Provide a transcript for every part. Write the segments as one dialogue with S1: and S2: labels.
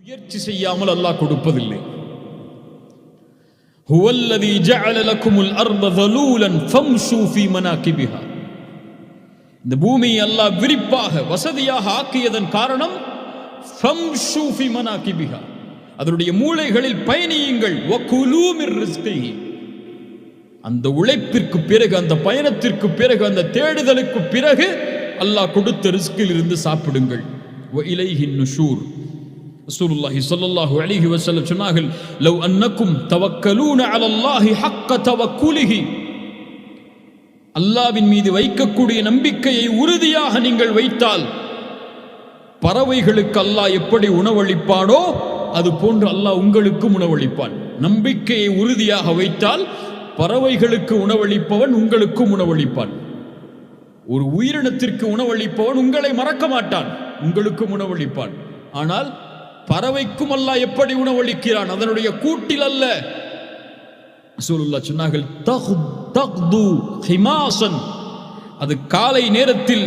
S1: முயற்சி செய்யாமல் அல்லாஹ் கொடுப்பதில்லை. ஹுவல்லதி ஜஅல லகுமுல் அர்த ذلولا ஃபம்ஷூ ஃபீ மனாகிபிஹா. இந்த பூமியை அல்லாஹ் விரிப்பாக வசதியாக ஆக்கியதன் காரணம் ஃபம்ஷூ ஃபீ மனாகிபிஹா, அதனுடைய மூலைகளில் பயணியுங்கள். வகுலூ மிர் ரிஸ்கிஹி, அந்த உழைப்பிற்கு பிறகு, அந்த பயணத்திற்கு பிறகு, அந்த தேடுதலுக்கு பிறகு அல்லாஹ் கொடுத்த ரிஸ்கில் இருந்து சாப்பிடுங்கள். வ இலைஹின் நுஷூர். ரசூலுல்லாஹி ஸல்லல்லாஹு அலைஹி வஸல்லம் சொன்னார்கள், லவ் அன்னக்கும் தவக்கலூன அலல்லாஹி ஹக்க தவக்குலிஹி, அல்லாஹ்வின் மீது வைக்கக்கூடிய நம்பிக்கையை உறுதியாக நீங்கள் வைத்தால், பறவைகளுக்கு அல்லாஹ் எப்படி உணவளிப்பானோ அது போன்று அல்லாஹ் உங்களுக்கும் உணவளிப்பான். நம்பிக்கையை உறுதியாக வைத்தால் பறவைகளுக்கு உணவளிப்பவன் உங்களுக்கும் உணவளிப்பான். ஒரு உயிரினத்திற்கு உணவளிப்பவன் உங்களை மறக்க மாட்டான், உங்களுக்கும் உணவளிப்பான். ஆனால் பறவைக்கும் அல்லாஹ் எப்படி உணவளிக்கிறான்? அதனுடைய கூட்டில் அல்ல. ரசூலுல்லாஹ் சொன்னார்கள், தக்து ஹிமாசன், அது காலை நேரத்தில்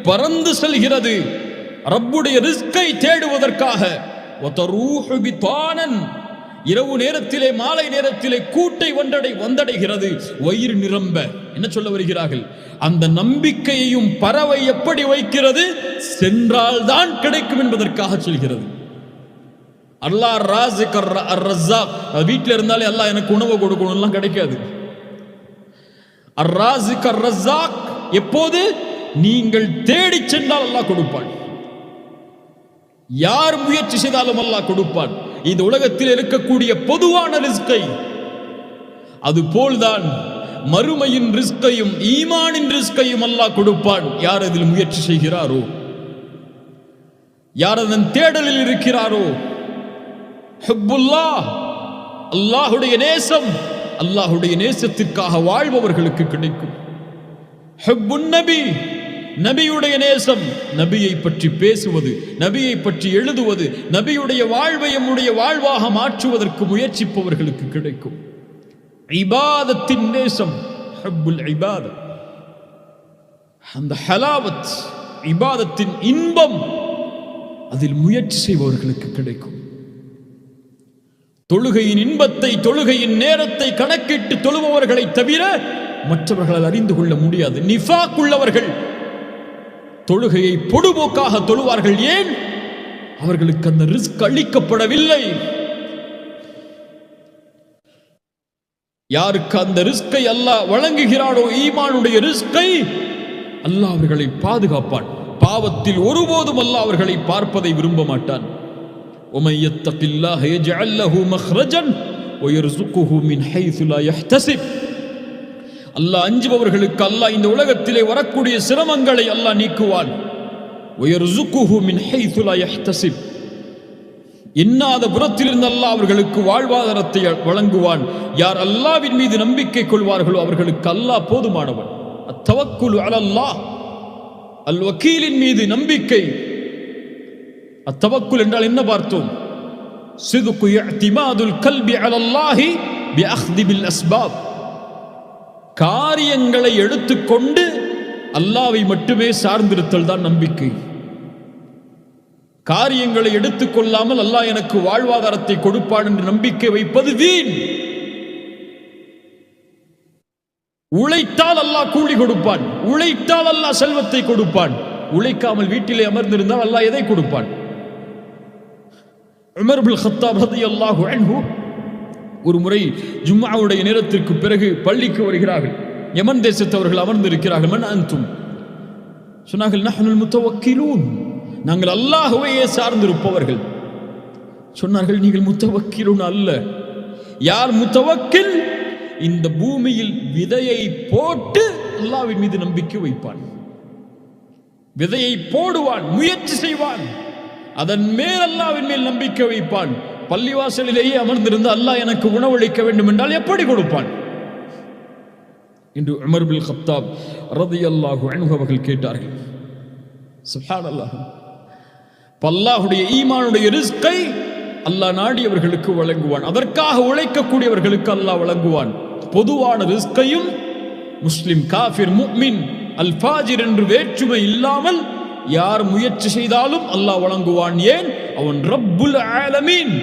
S1: பறந்து செல்கிறது ரப்புடைய ரிஸ்கை தேடுவதற்காக. வதரூஹு பிதானன், இரவு நேரத்திலே மாலை நேரத்திலே கூட்டை வந்தடைகிறது வயிறு நிரம்ப. என்ன சொல்ல வருகிறார்கள்? அந்த நம்பிக்கையையும் பறவை எப்படி வைக்கிறது? சென்றால் தான் கிடைக்கும் என்பதற்காக சொல்கிறது. அல்லாஹ் ராஸிக் அர்-ரஸாக், வீட்டில் இருந்தாலே அல்லாஹ் எனக்கு உணவு கொடுக்கணும்லாம் கிடைக்காது. அர்-ராஸிக் அர்-ரஸாக் எப்போது நீங்கள் தேடி சென்றால் அல்லாஹ் கொடுப்பான். யார் முயற்சி செய்தாலும் அல்லாஹ் கொடுப்பான். இந்த உலகத்தில் இருக்கக்கூடிய பொதுவான ரிஸ்கை, அதுபோல்தான் மறுமையின் ரிஸ்கையும் ஈமானின் ரிஸ்கையும் அல்லாஹ் கொடுப்பான். யார் அதில் முயற்சி செய்கிறாரோ, யார் அதன் தேடலில் இருக்கிறாரோ. ஹுப்புல்லாஹ், அல்லாஹுடைய நேசம், அல்லாஹுடைய நேசத்திற்காக வாழ்பவர்களுக்கு கிடைக்கும். ஹுப்புன் நபி, நபியுடைய நேசம், நபியை பற்றி பேசுவது, நபியை பற்றி எழுதுவது, நபியுடைய வாழ்வை நம்முடைய வாழ்வாக மாற்றுவதற்கு முயற்சிப்பவர்களுக்கு கிடைக்கும். இபாதத்தின் நேசம், ஹுப்புல் இபாதத், அந்த ஹலாவத், இபாதத்தின் இன்பம், அதில் முயற்சி செய்பவர்களுக்கு கிடைக்கும். தொழுகையின் இன்பத்தை, தொழுகையின் நேரத்தை கணக்கிட்டு தொழுபவர்களை தவிர மற்றவர்களால் அறிந்து கொள்ள முடியாது. நிஃபாக் உள்ளவர்கள் தொழுகையை பொடுபோக்காக தொழுவார்கள். ஏன்? அவர்களுக்கு அந்த ரிஸ்க் அளிக்கப்படவில்லை. யாருக்கு அந்த ரிஸ்கை அல்லாஹ் வழங்குகிறானோ, ஈமானுடைய ரிஸ்கை, அல்லாஹ் அவர்களை பாதுகாப்பான். பாவத்தில் ஒருபோதும் அல்லாஹ் அவர்களை பார்ப்பதை விரும்ப மாட்டான். وَمَن يَتَّقِ اللَّهَ يَجْعَل لَّهُ مَخْرَجًا وَيَرْزُقْهُ مِنْ حَيْثُ لَا يَحْتَسِبُ. அல்லாஹ் அஞ்சுபவர்களுக்கு அல்லாஹ் இந்த உலகத்திலே வரக்கூடிய சிரமங்களை அல்லாஹ் நீக்குவான். وَيَرْزُقُهُ مِنْ حَيْثُ لَا يَحْتَسِبُ, எண்ணாத புறத்திலிருந்து அல்லாஹ் அவர்களுக்கு வாழ்வாதாரத்தை வழங்குவான். யார் அல்லாஹ்வின் மீது நம்பிக்கை கொள்வார்களோ அவர்களுக்கு அல்லாஹ் போதுமானவன். அத்தவக்குல் அலல்லாஹ், அல் வக்கீலின் மீது நம்பிக்கை. அத்தவக்குல் என்றால் என்ன பார்த்தோம்? சிதுகு இஅ்திமாதுல் கல்பி அலல்லாஹி பிஅக்தி பில் அஸ்பாப், காரியங்களை எடுத்துக்கொண்டு அல்லாஹ்வை மட்டுமே சார்ந்திருத்தல் தான் நம்பிக்கை. காரியங்களை எடுத்துக்கொள்ளாமல் அல்லாஹ் எனக்கு வாழ்வாதாரத்தை கொடுப்பான் என்று நம்பிக்கை வைப்பது வீண். உழைத்தால் அல்லாஹ் கூலி கொடுப்பான், உழைத்தால் அல்லாஹ் செல்வத்தை கொடுப்பான். உழைக்காமல் வீட்டிலே அமர்ந்திருந்தால் அல்லாஹ் எதை கொடுப்பான்? உமர் இப்னு கத்தாப் ரலியல்லாஹு அன்ஹு ஒரு முறை ஜும்ஆவுடைய நேரத்திற்கு பிறகு பள்ளிக்கு வருகிறார்கள். யமன் தேசத்தவர்கள் அமர்ந்திருக்கிறார்கள். மன் அன்தும், சொன்னார்கள், நஹ்னுல் முத்தவக்கிலூன், நாங்கள் அல்லாஹ்வையே சார்ந்திருப்பவர்கள். சொன்னார்கள், நீங்கள் முத்தவக்கிலூன் அல்ல. யார் முத்தவக்கில்? இந்த பூமியில் விதையை போட்டு அல்லாஹ்வின் மீது நம்பிக்கை வைப்பான். விதையை போடுவான், முயற்சி செய்வான், அதன் மேல் அல்லாஹ்வின் மேல் நம்பிக்கை வைப்பான். பள்ளிவாசலிலேயே அமர்ந்திருந்து அல்லாஹ் எனக்கு உணவளிக்க வேண்டும் என்றால் எப்படி கொடுப்பான் என்று உமர் இப்னு கத்தாப் ரலியல்லாஹு அன்ஹு அவர்கள் கேட்டார்கள். சுப்ஹானல்லாஹ். அல்லாஹ்வுடைய ஈமானுடைய ரிஸ்கை அல்லாஹ் நாடியவர்களுக்கு வழங்குவான். அதற்காக உழைக்கக்கூடியவர்களுக்கு அல்லாஹ் வழங்குவான். பொதுவான ரிஸ்கையும் முஸ்லிம், காஃபிர், முஃமின், அல் ஃபாஜிர் என்று வேற்றுமை இல்லாமல் யார் முயற்சி செய்தாலும் அல்லாஹ் வழங்குவான். ஏன்? அவன் ரப்புல் ஆலமீன்,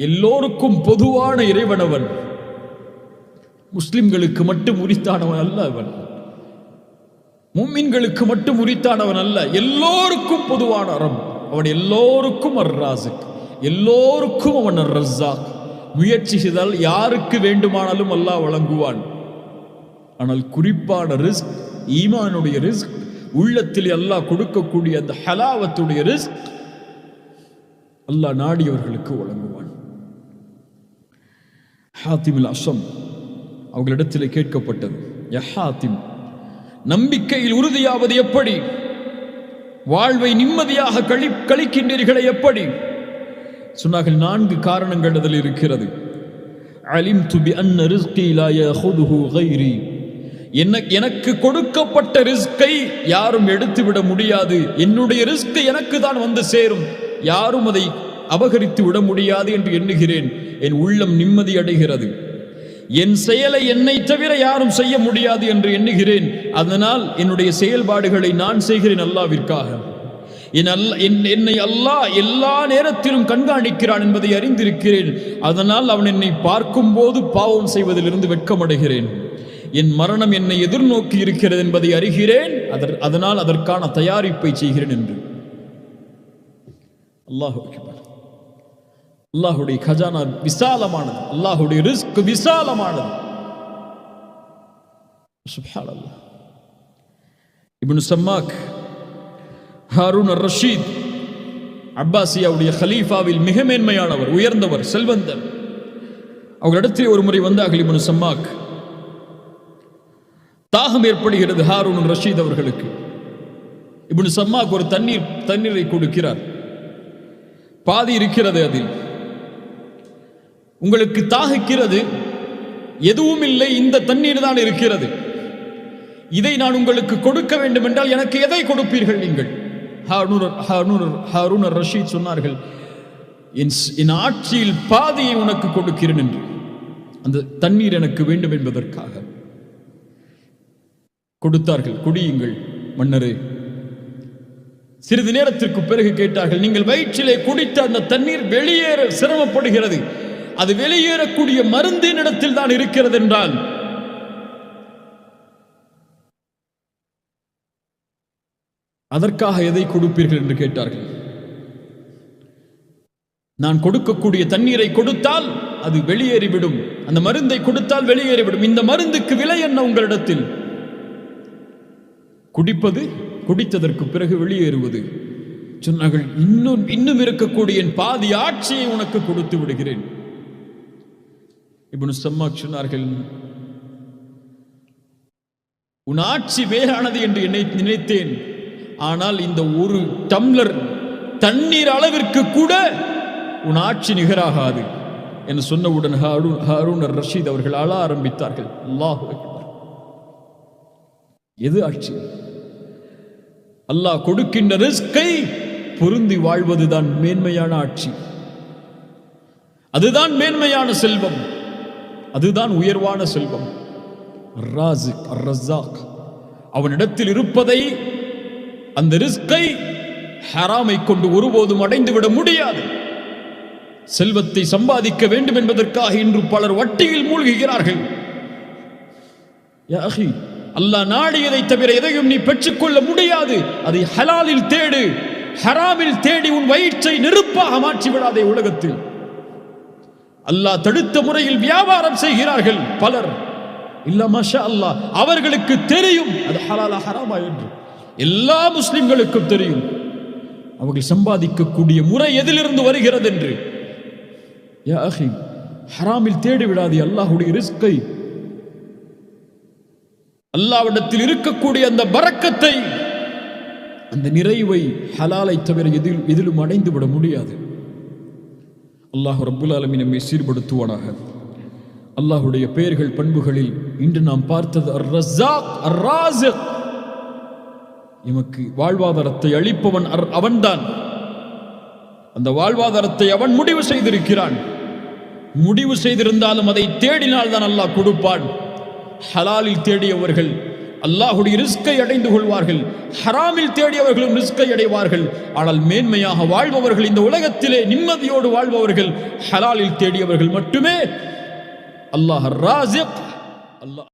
S1: எல்லோருக்கும் பொதுவான இறைவனவன். முஸ்லிம்களுக்கு மட்டும் உரித்தானவன் அல்ல அவன், முஃமின்களுக்கு மட்டும் உரித்தானவன் அல்ல, எல்லோருக்கும் பொதுவான ரப் அவன். எல்லோருக்கும் அர்-ராஸிக், எல்லோருக்கும் அவன் அர்-ரஸாக். முயற்சி செய்தால் யாருக்கு வேண்டுமானாலும் அல்லாஹ் வழங்குவான். ஆனால் குறிப்பான ரிஸ்க், ஈமானுடைய ரிஸ்க், உள்ளத்தில் அல்லாஹ் கொடுக்கக்கூடிய அந்த ஹலாவத்துடைய ரிஸ்க் அல்லாஹ் நாடியவர்களுக்கு வழங்குவான். ஹாத்திம் அஸ்ஸம் அவர்களிடத்தில் கேட்கப்பட்டது, யா ஹாத்திம், நம்பிக்கையில் உறுதியாவது எப்படி? வாழ்வை நிம்மதியாக கழிக்கின்றீர்களே எப்படி? சொன்னார்கள், 4 காரணங்கள் அதில் இருக்கிறது. அலிம்து பி அன்ன ரிஸ்கி லா யஹுதுஹு கைரி, எனக்கு கொடுக்கப்பட்ட ரிஸ்கை யாரும் எடுத்துவிட முடியாது. என்னுடைய ரிஸ்க் எனக்கு தான் வந்து சேரும், யாரும் அதை அபகரித்து விட முடியாது என்று எண்ணுகிறேன். என் உள்ளம் நிம்மதி அடைகிறது. என் செயலை என்னை தவிர யாரும் செய்ய முடியாது என்று எண்ணுகிறேன். அதனால் என்னுடைய செயல்பாடுகளை நான் செய்கிறேன் அல்லாஹ்விற்காக. என்னை அல்லாஹ் எல்லா நேரத்திலும் கண்காணிக்கிறான் என்பதை அறிந்திருக்கிறேன். அதனால் அவன் என்னை பார்க்கும் போது பாவம் செய்வதிலிருந்து வெட்கமடைகிறேன். என் மரணம் என்னை எதிர்நோக்கி இருக்கிறது என்பதை அறிகிறேன். அதனால் அதற்கான தயாரிப்பை செய்கிறேன் என்று. அல்லாஹ் அக்பர். அல்லாஹுடைய கஜானா விசாலமானது, அல்லாஹுடைய ரிஸ்க் விசாலமானது. சுப்ஹானல்லாஹ். இப்னு சம்மாக் ஹாரூன் அர்-ரஷீத் அப்பாசியாவுடைய கலீஃபாவில் மிக மேன்மையானவர், உயர்ந்தவர், செல்வந்தர். அவர்களிடத்தில் ஒரு முறை வந்தார்கள் இப்னு சம்மாக். தாகம் ஏற்படுகிறது ஹாரூன் ரஷீத் அவர்களுக்கு. இப்னு சம்மாக் ஒரு தண்ணீரை கொடுக்கிறார். பாதி இருக்கிறது அதில். உங்களுக்கு தாகிக்கிறது, எதுவும் இல்லை, இந்த தண்ணீர் தான் இருக்கிறது. இதை நான் உங்களுக்கு கொடுக்க வேண்டும் என்றால் எனக்கு எதை கொடுப்பீர்கள் நீங்கள்? ஹாரூன் ரஷீத் சொன்னார்கள், என் ஆட்சியில் பாதியை உனக்கு கொடுக்கிறேன் என்று. அந்த தண்ணீர் எனக்கு வேண்டும் என்பதற்காக கொடுத்தார்கள். குடியுங்கள் மன்னரே. சிறிது நேரத்திற்கு பிறகு கேட்டார்கள், நீங்கள் வயிற்றிலே குடித்த அந்த தண்ணீர் வெளியேற சிரமப்படுகிறது, அது வெளியேறக்கூடிய மருந்தின் இடத்தில் தான் இருக்கிறது என்றால் அதற்காக எதை கொடுப்பீர்கள் என்று கேட்டார்கள். நான் கொடுக்கக்கூடிய தண்ணீரை கொடுத்தால் அது வெளியேறிவிடும், அந்த மருந்தை கொடுத்தால் வெளியேறிவிடும். இந்த மருந்துக்கு விலை என்ன உங்களிடத்தில்? குடிப்பது, குடித்ததற்கு பிறகு வெளியேறுவது. சொன்னார்கள், இன்னும் இருக்கக்கூடிய என் பாதி ஆட்சியை உனக்கு கொடுத்து விடுகிறேன். இப்னு சம்மாக் சொன்னார்கள், உன் ஆட்சி வேறானது என்று நினைத்தேன், ஆனால் இந்த ஒரு டம்ளர் தண்ணீர் அளவிற்கு கூட உன் ஆட்சி நிகராகாது என்று சொன்னவுடன் ஹாரூன் ரஷீத் அவர்கள் அழ ஆரம்பித்தார்கள். அல்லாஹ் அக்பர். எது ஆட்சி? அல்லாஹ் கொடுக்கின்ற ரிஸ்கை பொருந்தி வாழ்வதுதான் மேன்மையான ஆட்சி. அதுதான் மேன்மையான செல்வம், அதுதான் உயர்வான செல்வம். ராஸிக் அர்-ரஸாக், அவனிடத்தில் இருப்பதை, அந்த ரிஸ்கை ஹராமை கொண்டு ஒருபோதும் அடைந்துவிட முடியாது. செல்வத்தை சம்பாதிக்க வேண்டும் என்பதற்காக இன்று பலர் வட்டியில் மூழ்குகிறார்கள். யா அஹி, அல்லாஹ் நாடியதை தவிர எதையும் நீ பெற்றுக்கொள்ள முடியாது. அதை ஹலாலில் தேடு, ஹராமில் தேடி உன் வயிற்றை நெருப்பாக மாற்றி விடாதே. உலகத்தில் அல்லாஹ் தடுத்த முறையில் வியாபாரம் செய்கிறார்கள் பலர். இல்ல மாஷா அல்லாஹ், அவர்களுக்கு தெரியும் அது ஹலாலா ஹராமா என்று. எல்லா முஸ்லிம்களுக்கும் தெரியும் அவர்கள் சம்பாதிக்கக்கூடிய முறை எதிலிருந்து வருகிறது என்று. யா அஹி, ஹராமில் தேடி விடாதே அல்லாஹ்வுடைய ரிஸ்கை. அல்லாஹ்விடத்தில் இருக்கக்கூடிய அந்த பரக்கத்தை, அந்த நிறைவை ஹலாலை தவிர எதிலும் அடைந்து விட முடியாது. அல்லாஹ் ரப்புல் ஆலமீன் நம்மை சீர்படுத்துவானாக. அல்லாஹ்வுடைய பெயர்கள் பண்புகளில் இன்று நாம் பார்த்தது அர்-ரஸாக், அர்-ராஸிக். எமக்கு வாழ்வாதாரத்தை அளிப்பவன் அவன்தான். அந்த வாழ்வாதாரத்தை அவன் முடிவு செய்திருக்கிறான். முடிவு செய்திருந்தாலும் அதை தேடினால் தான் அல்லாஹ் கொடுப்பான். ஹலாலில் தேடியவர்கள் அல்லாஹ்வுடைய ரிஸ்கை அடைந்து கொள்வார்கள். ஹராமில் தேடியவர்களும் ரிஸ்கை அடைவார்கள். ஆனால் மேன்மையாக வாழ்பவர்கள், இந்த உலகத்திலே நிம்மதியோடு வாழ்பவர்கள், ஹலாலில் தேடியவர்கள் மட்டுமே. அல்லாஹ் ராஸிக். அல்லாஹ்